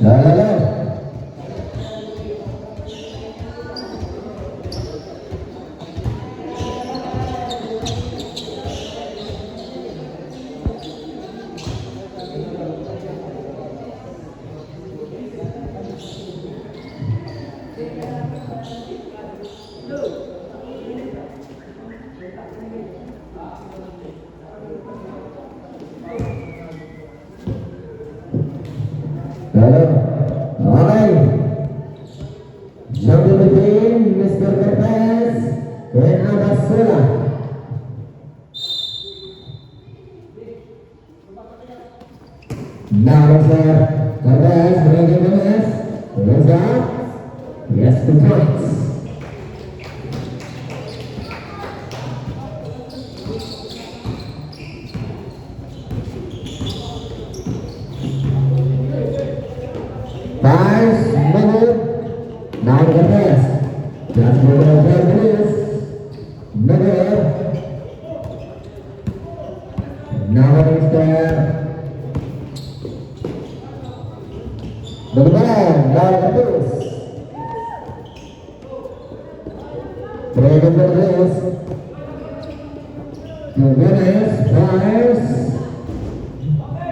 Lalu. Okay. Jumping between Mr. Cortez and Abasula. Now Mr. Cortez, ready for this? Hands up. Yes, 2 points. Now the best. Just move over this. Never. Now is there. The man, now the best. Ready for this. The winners, fires.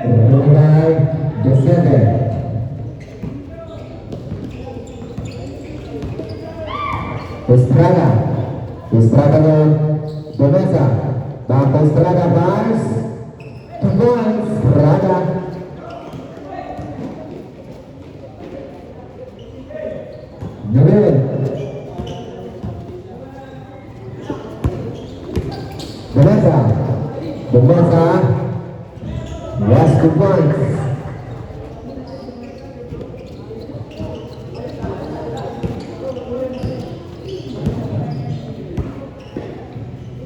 Ready by December. Estrada Domesa, Bampa Estrada Bars, Tuan Estrada, Nabil, Domesa, yes, 2 points.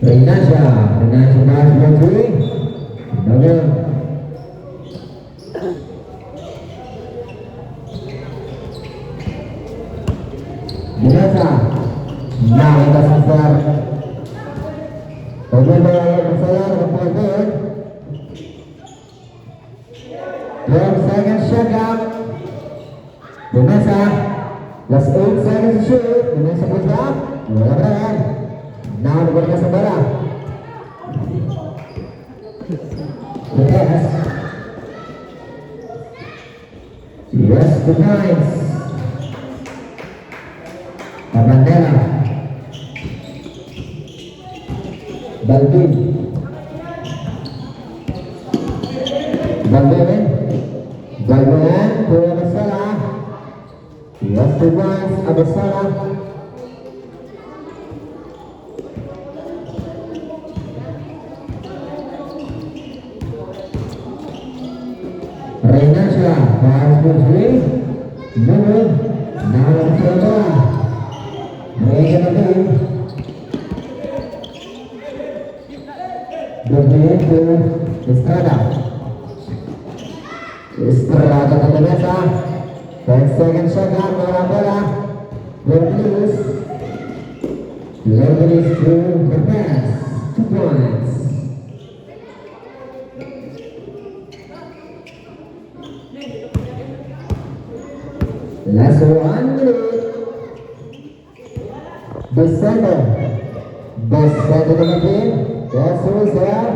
Renasha Bas Menteri Nabil Renasha now kita sasar bagaimana bersayar kemudian 12 seconds shot up Renasha last 8 seconds to shoot Renasha push up now the ball Sabara. Yes. Yes, the points. Bandera. Balbin. Balbin, Pura Abasala. Yes, the points. Abasala. Renasha, Bas Menteri, Nabil, now Sabara. Regan Nabil. Bermain ke Estrada. Estrada ke Domesa. 10 seconds shot up, bola. Berlus to the pass. 2 points. Last 1 minute. Descender again. Yes, who is there?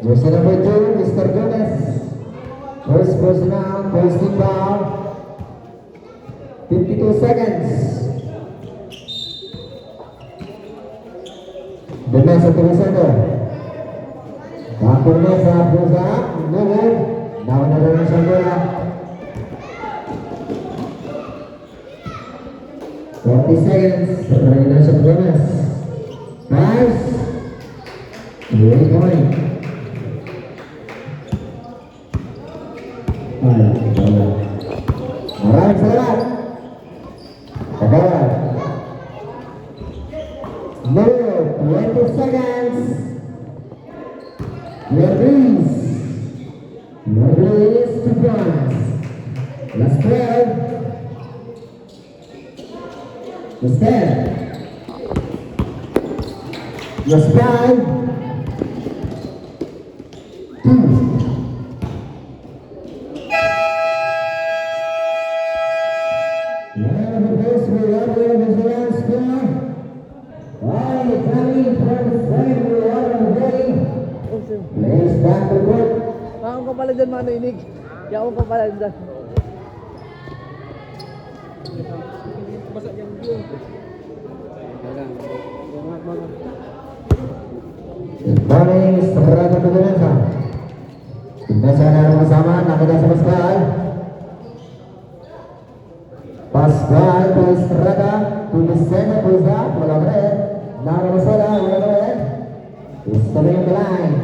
Jersey number 2, Mr. Gomez. First personal, posting foul. 52 seconds. Gomez at the descender. Gomez pulls up. Now another Sandora. 40 seconds. Renasha Gomez. Pass. Really point. Alright, salat. Kabar. No, 20 seconds. Release. Release to pass. Last 12. Stand. Your spine. 2. maninig. Kaya ako pa pala dyan. Basa yung view. Good morning, Sagrado Pagdunesa. Pagdasa na ang kasama, nakita sa Pascual. Pascual, Estrada, Tulisena, Pulsa, walang red. Nakamasala, walang red. Is coming in the line.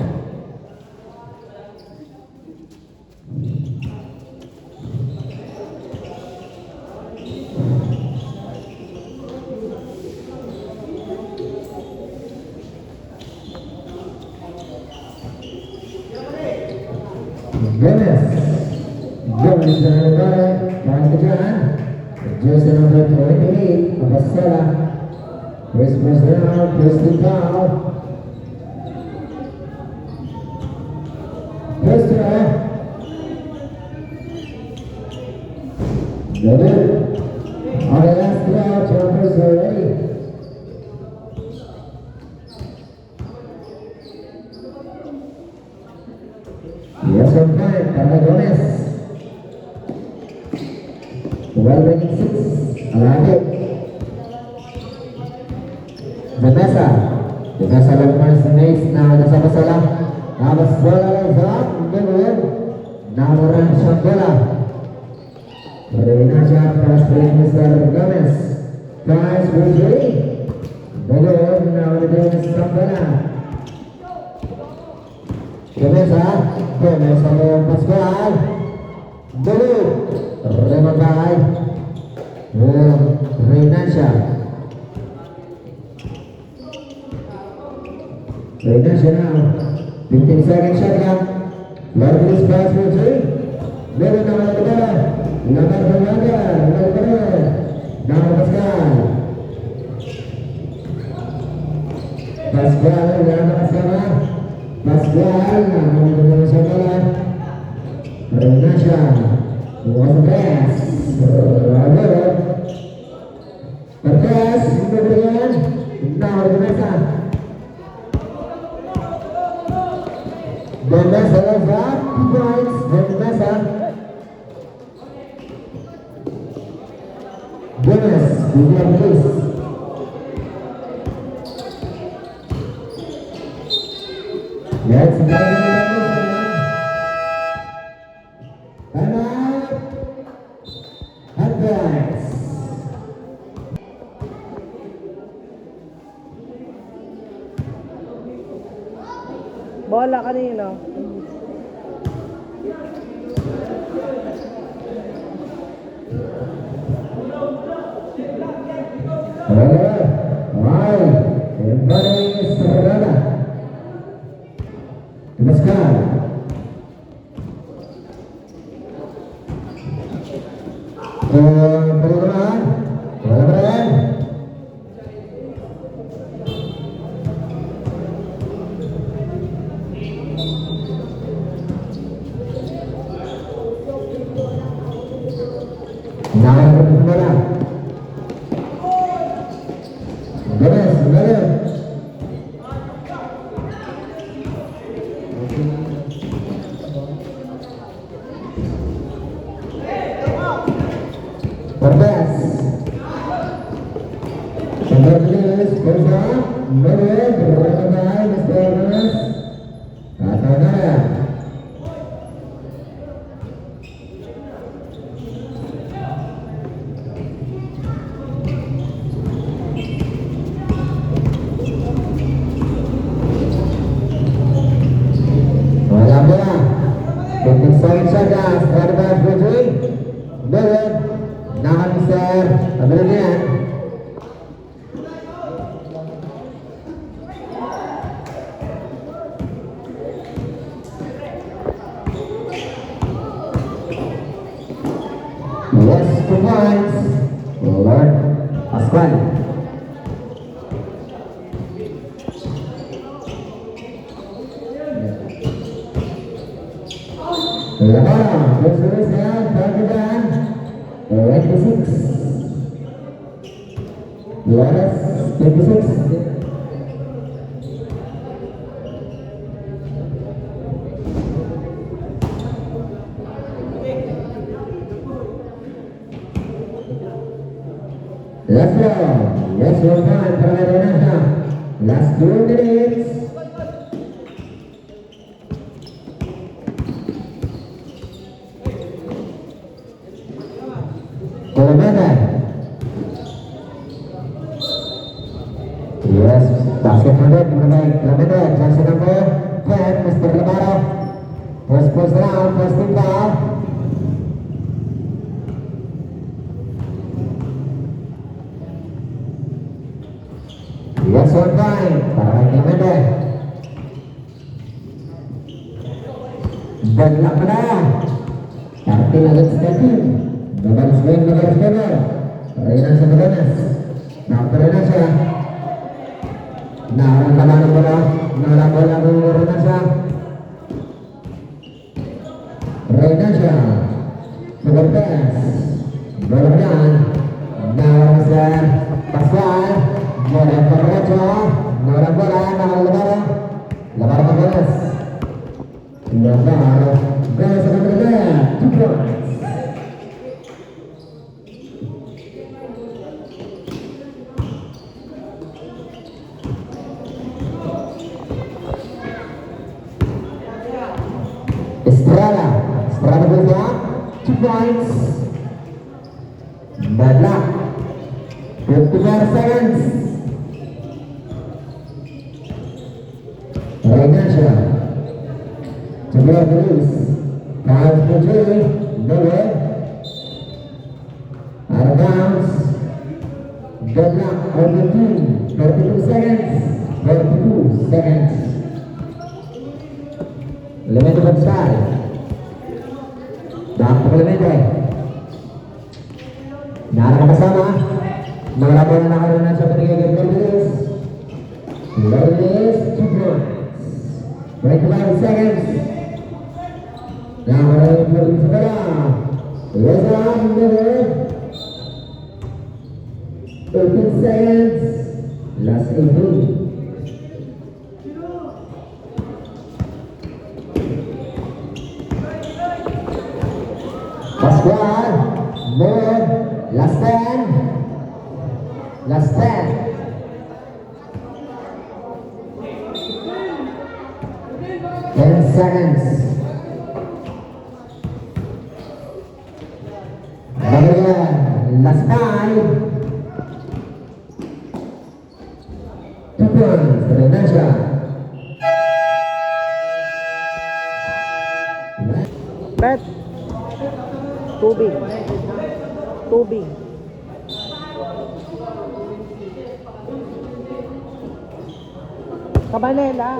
Gomez na naman, kahit ka dyan. Jersey number 28, Abasela. Chris Brazil, Christy Pao. Christy, David. Okay, last draw, jumpers are ready. Yes, on time, para Gomez. Well, winning 6, Alagit. Vanessa lang mas nice na nasa masala. Tapos bola lang sa David. Namuran siyang bola. Marina siya para sa Mr. Gomez. Guys, Bridgely. David, namuran sa bola. Gomez mo yung Pascual. David. Remagay. Reinancia. Reinancia now. 15 seconds shot clock. Lord this pass for three. Meron na mga bola. Lamar Fernanda. Now Pascual. Pascual kasama. Pascual naman sa bola. Reinancia. Was the pass. Pertes, kemudian now Vanessa. Vanessa Lazar, points, Vanessa. Gomez, William Lewis. Let's go. Bola kanina. Yes, 2 points. Lord Pascual. Labara, let's raise down, Pakistan, 26. Loras, 26. Last round. Yes, 1 point para Reynasha. Last 2 minutes. Kilometer. Yes, basket handed mengenai kilometer. Jersey number 10, Mr. Lemaro. First round, first team foul. Yes, 1 point para kilometer. Dan tak pada. Tartil agak sedikit. Garis benar. Reynasha Beranas. Nah, Reynasha. Nah, bola Reynasha. Reynasha. Sebentar. Bola jalan. Nah, Mr. Pascual. Bola Perracho. Bola Lebar Beres. Lebar. Beres sebenarnya. 2 points. Estrada berubah 2 points. Badla 54 seconds. Reynasha coba terus. Pass puji Noe. Argams Badla on the team 42 seconds. 42 seconds. Elemento besar. Dampak elemento. Narang bersama. Melakukan anak-anak seperti game Lourdes. Lourdes 2 points. 25 seconds. Yang berada di sebelah. Reza Mendere. 13 seconds. Last 18. Pascual, Moore, last 10. 10 seconds. Last 5. 2 points, Reynasha. Bet. Tubig. Cabanela.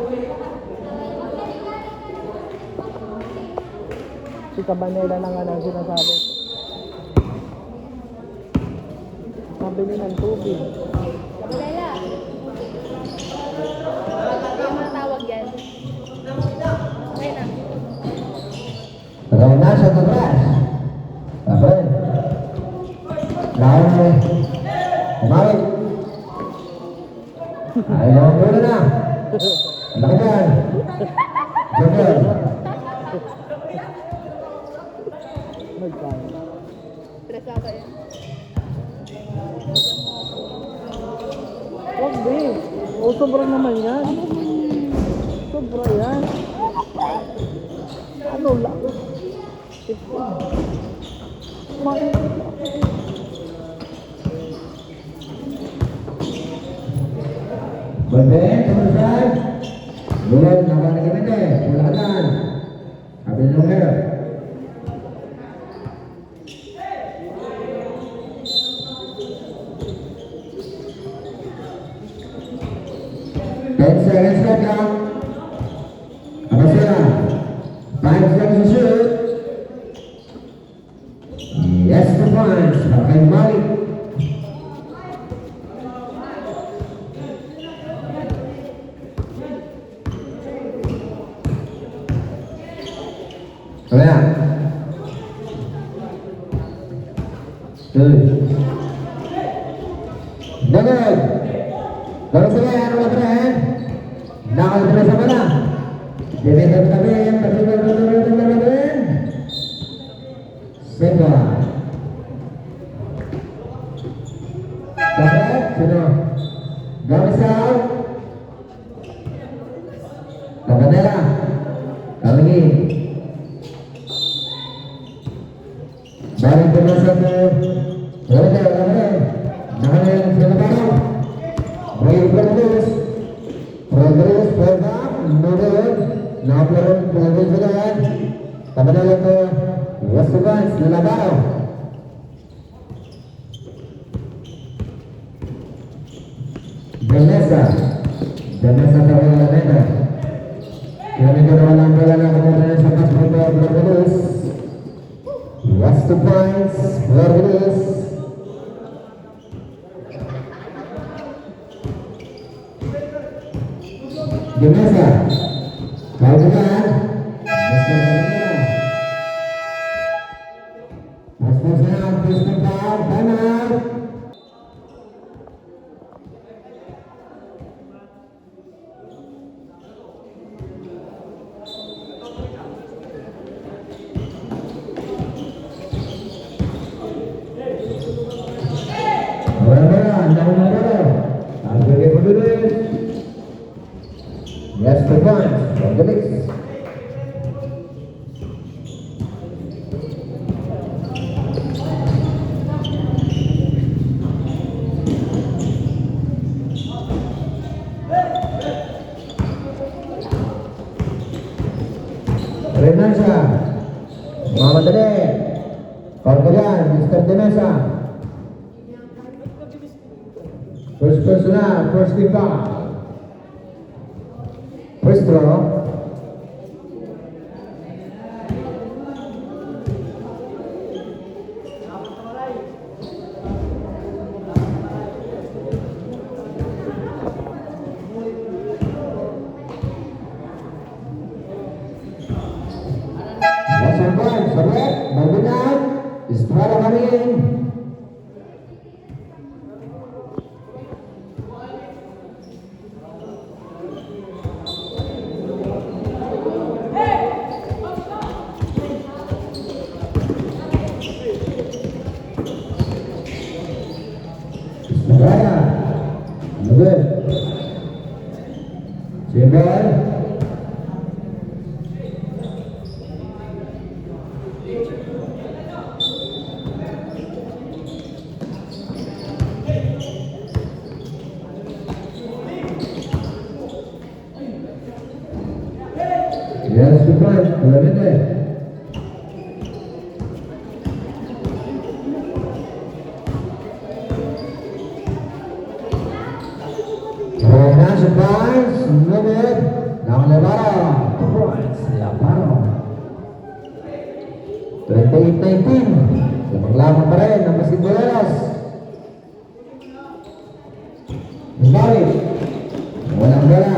Si Cabanela na nga lang sinasabi. Nabili ng tubig. Kabanela. Yung mga tawag yan. Okay na. Reynasha to Brash. Kapren. Lawan mo. Kumawin. Ayaw mo muna na. Laki dyan. Joker. Stress ata yan. Wag di. O sobra naman yan. Sobra yan. Ano lang? Berbeda teman-teman. Bulan apa lagi bete? Bulanan. Habis nomor. Dan seconds saja. Apa saja? 5 seconds to shoot. Yes, 2 points. Pakai balik. Kaya. Dapat. Kalau saya anu laporan. Nakal terus sama na. Demikian kami yang terlibat. Sebuah. Dapat, sino? Gamisaw. Kabanela. Kalagi. Balik pemasa ke Rodel. Nahan sila parang. Baik Rodriguez. Rodriguez program. Nurul. Naplaron Rodriguez juga. Kabanela ke Wasugan Selabaro. Vanessa Carolina. Kami kenalan bola yang kemudian sempat bergelis. Last 2 points bergelis. Vanessa, kau bukan? Master Senang, Kristen Power, Banner. Yes, the point from the Knicks. Renasha, Muhammad Ali, Korkodan, Mr. Denasa. First personal, first team foul. First draw. Langsung point, sobek, bangunan, Isbara Karim. Raya, Miguel, Cember, yes, good point, 11 there. Renasha points, no good. Now Lebaro, 2 points, Lebaro. 28-19. Lamang-lamang pa rin ang Basketballeros. Umbawi. Walang bola.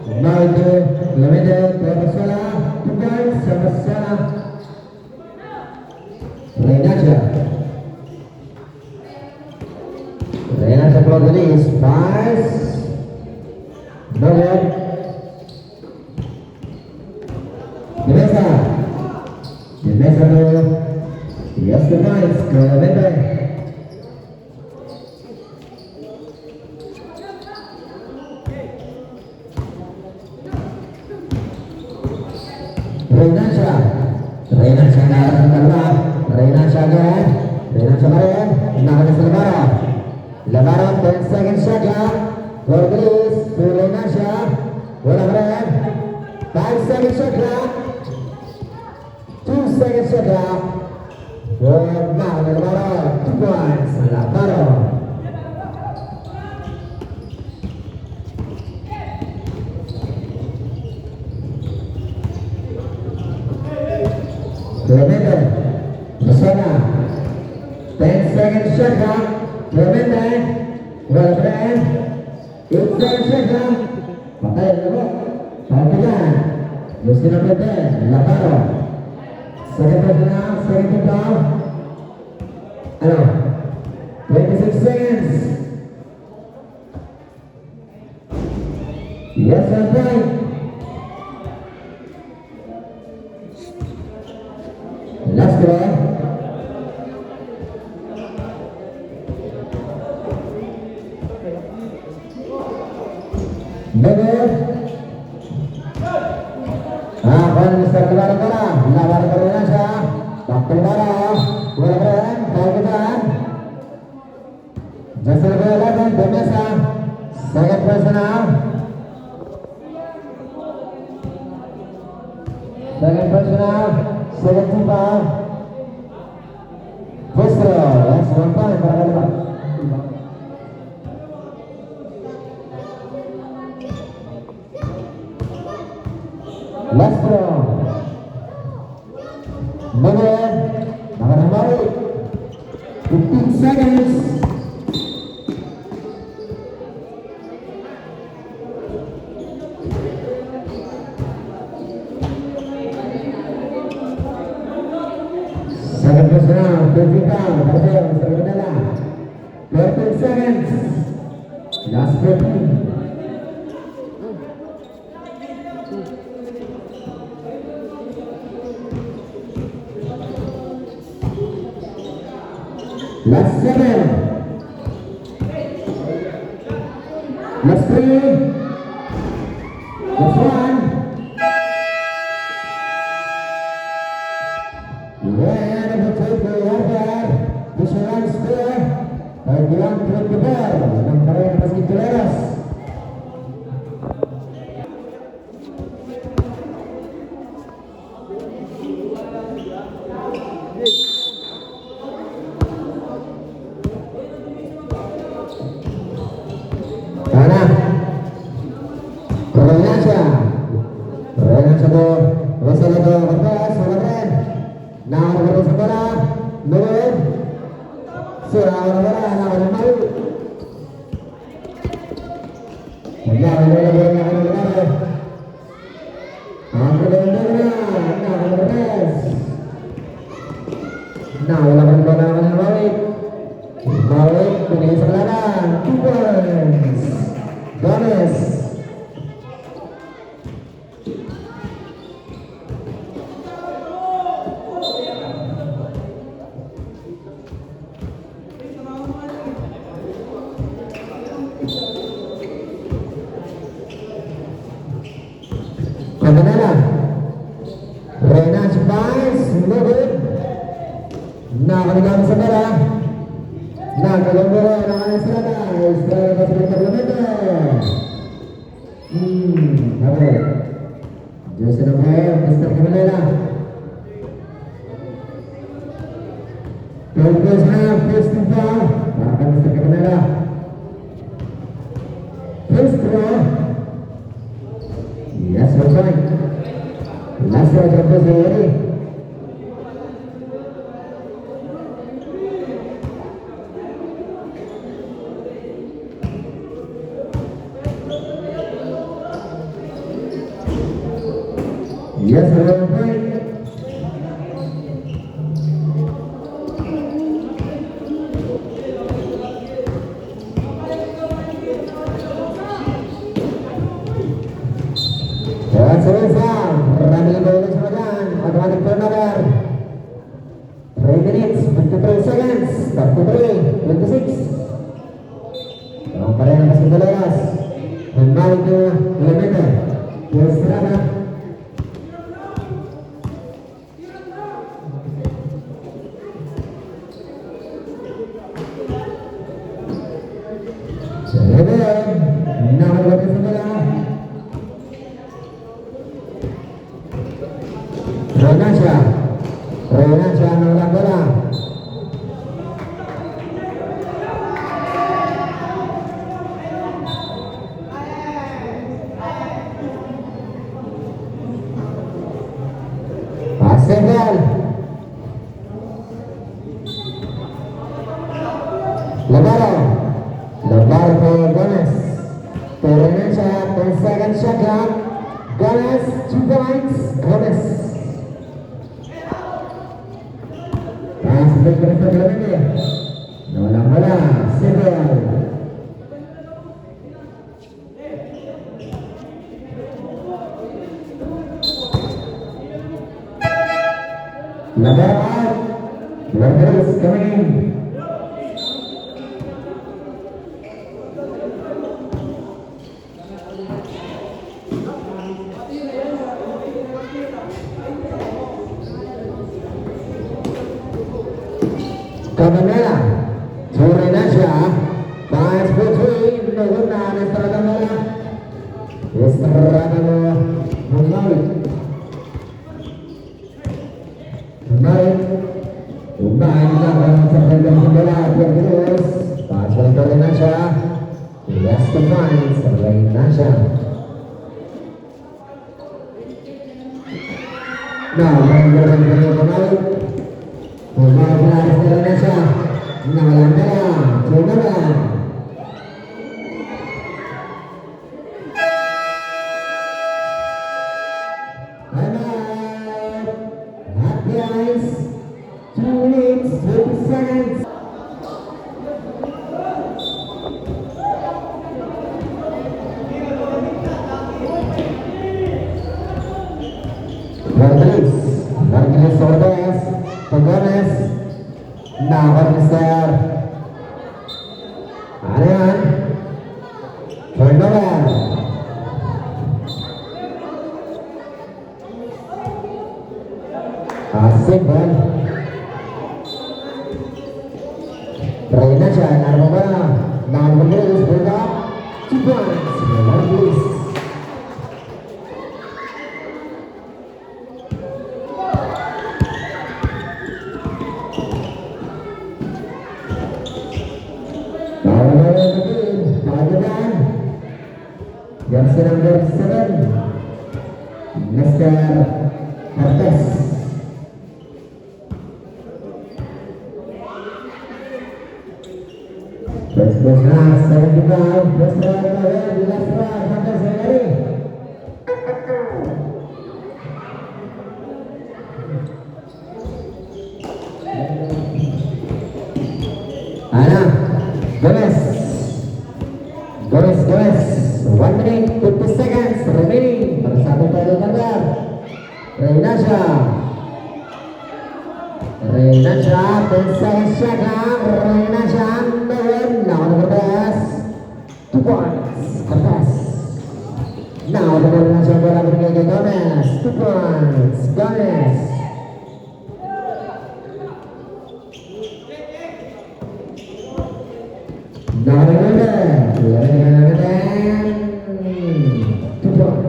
Umbawi to Clemente, Pabasala, 2 points, Pabasala. Renasha. Renasha for the release, pass. No good. Vanessa to yes, the points, Clemente. Renasha na ang dalawa. Renasha again. Renasha pa rin. Nakakas sa Labaro. Labaro, 10 seconds shot clock. For release to Renasha. Wala pa rin. 5 seconds shot clock. 2 seconds shot clock. Good now, Labaro. 2 points. Labaro. Clemente, Masana, 10 seconds shot clock. Clemente, wala pa rin. 8 seconds shot clock. Patay na po. Pagkagan. Gusto na pwede. Labaro. Second personal, second foul. Ano? 26 seconds. Yes, that's right. Last draw. Bener. Kon Mr. Kebara-Kebara, lawan Indonesia. Waktu Kebara, bola keren, kehidupan. Jasir bola dan Indonesia. Second personal. Second personal, second timpa. First throw, that's 1 point para Kebara. Last throw. Bener. Makan kembali. 15 seconds. Second personal, 20 pound, Mr. Kendala. 13 seconds. Last 14. Last 7. Last 3. Last 1. When the take over, this one score, 31-24, ng Parehas Basquetoleros. Sana Indonesia tuh Rosario Cortez, bola keren. Nah, terus bola Nur Surah bola nah malu. Ya, nah, lawan bola balik. Balik dari selatan, 2 points. Gomez. Kendala. Rena Spice, no good. Nah, kanilang saudara. Nah, kalau bola anak-anak selatan, Australia kasih kilometer. Oke. Jose Noel, Mr. Kendala. Terus first foul, akan Mr. Kendala. First throw. Yes, one point. Last throw jump sendiri. Yes, one point. Dan selesai, running bonus makan, automatic turnover. 3 minutes, 53 seconds, 43, 26. Ang Parehas Basquetoleros, kembali ke kilometer. Beristirahat. Renasha nolak bola. Pascal Lebar ke Gomez. Renasha 10 seconds shot clock. Gomez 2 points. Gomez. Sampai ke kilometer. Nolak bola. Sebel. Lebar out. Lebar is coming in. bola. To Renacia. Pass between. Naguna. Estrada bola. Estrada bola. Menarik. Umbahan dalam pertandingan bola. Terus. Pass ke Renacia. Last points. Renacia. Nah, mengeluarkan pemain pelatih Indonesia, Nalanda, Cina. Hot guys, 2 minutes 20 seconds. Martinez Sordes, Gomez, now Martinez there. Arian, turnover. Simple. Reina Chan, Armada, now Martinez, build up, 2 points, Martinez. Jersey number 7, Mr. Cortez. First class 75, first round di last round, Cortez Henry. Ana, Gomez. 1 minute 50 seconds remaining. Bersatu pada gambar Renacia 10 seconds shakang. Renacia now the Cortez 2 points. Cortez now the Renacia bola bergerak ke Gomez 2 points. Gomez now the Cortez 2 points.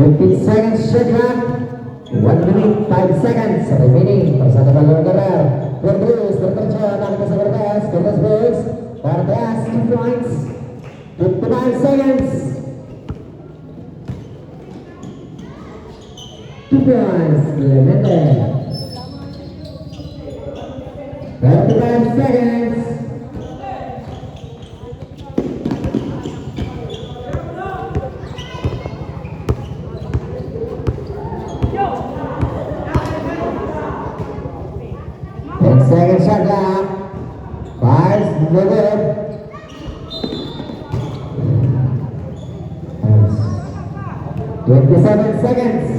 15 seconds shot clock. 1 minute 5 seconds remaining. Bersatu balon gelar. Terus berterjun ke Cortez. Cortez breaks. Cortez 2 points. 59 seconds. 2 points. Clemente. 35 seconds. Second shot clock. 5 minutes. 27 seconds.